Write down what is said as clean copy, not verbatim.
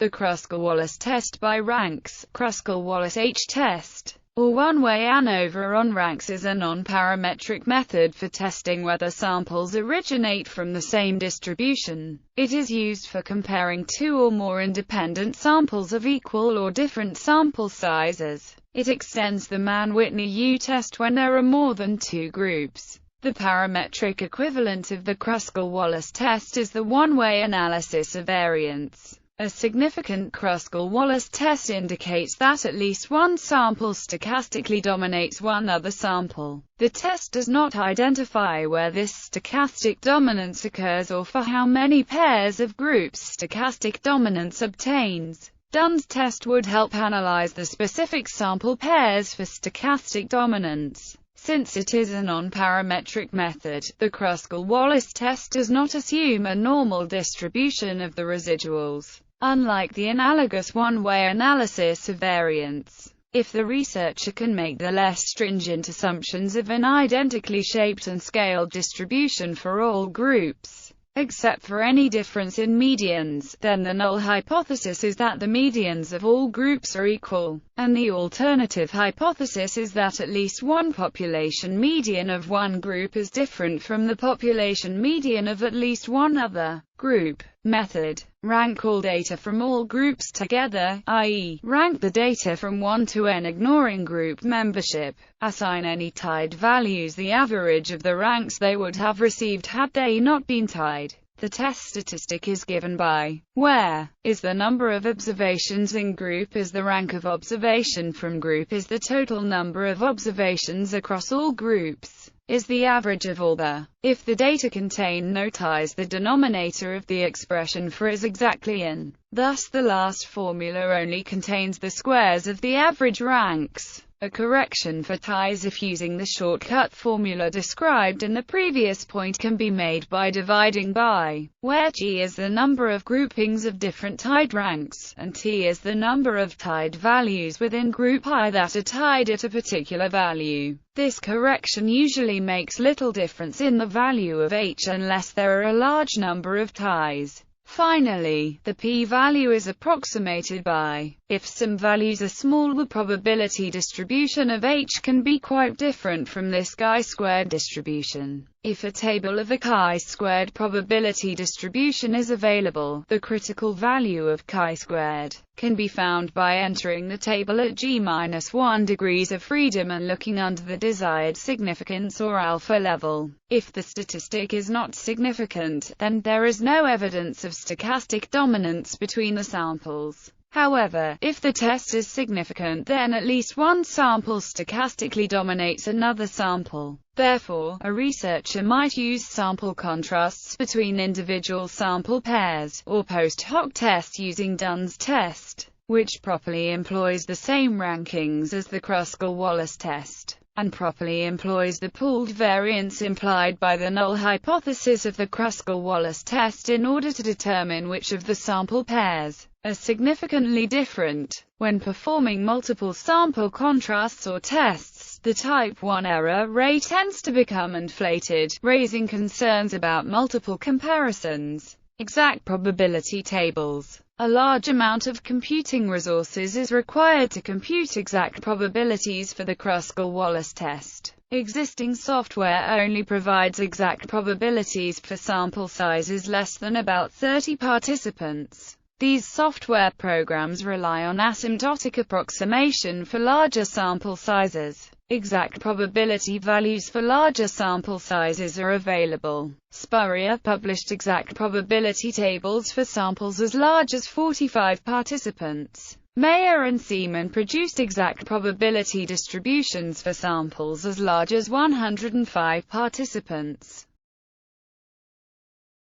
The Kruskal-Wallis test by ranks, Kruskal-Wallis H test, or one-way ANOVA on ranks is a non-parametric method for testing whether samples originate from the same distribution. It is used for comparing two or more independent samples of equal or different sample sizes. It extends the Mann-Whitney U test when there are more than two groups. The parametric equivalent of the Kruskal-Wallis test is the one-way analysis of variance. A significant Kruskal-Wallis test indicates that at least one sample stochastically dominates one other sample. The test does not identify where this stochastic dominance occurs or for how many pairs of groups stochastic dominance obtains. Dunn's test would help analyze the specific sample pairs for stochastic dominance. Since it is a non-parametric method, the Kruskal-Wallis test does not assume a normal distribution of the residuals. Unlike the analogous one-way analysis of variance, if the researcher can make the less stringent assumptions of an identically shaped and scaled distribution for all groups, except for any difference in medians, then the null hypothesis is that the medians of all groups are equal, and the alternative hypothesis is that at least one population median of one group is different from the population median of at least one other group. Method: rank all data from all groups together, i.e., rank the data from 1 to n ignoring group membership. Assign any tied values the average of the ranks they would have received had they not been tied. The test statistic is given by where is the number of observations in group is the rank of observation from group is the total number of observations across all groups is the average of all the. If the data contain no ties, the denominator of the expression for is exactly n. Thus the last formula only contains the squares of the average ranks. A correction for ties if using the shortcut formula described in the previous point can be made by dividing by where G is the number of groupings of different tied ranks, and T is the number of tied values within group I that are tied at a particular value. This correction usually makes little difference in the value of H unless there are a large number of ties. Finally, the p-value is approximated by, if some values are small, the probability distribution of H can be quite different from this chi-squared distribution. If a table of a chi-squared probability distribution is available, the critical value of chi-squared can be found by entering the table at g-1 degrees of freedom and looking under the desired significance or alpha level. If the statistic is not significant, then there is no evidence of stochastic dominance between the samples. However, if the test is significant, then at least one sample stochastically dominates another sample. Therefore, a researcher might use sample contrasts between individual sample pairs, or post hoc tests using Dunn's test, which properly employs the same rankings as the Kruskal-Wallis test, and properly employs the pooled variance implied by the null hypothesis of the Kruskal-Wallis test in order to determine which of the sample pairs are significantly different. When performing multiple sample contrasts or tests, the type 1 error rate tends to become inflated, raising concerns about multiple comparisons. Exact probability tables. A large amount of computing resources is required to compute exact probabilities for the Kruskal-Wallis test. Existing software only provides exact probabilities for sample sizes less than about 30 participants. These software programs rely on asymptotic approximation for larger sample sizes. Exact probability values for larger sample sizes are available. Spurrier published exact probability tables for samples as large as 45 participants. Mayer and Seaman produced exact probability distributions for samples as large as 105 participants.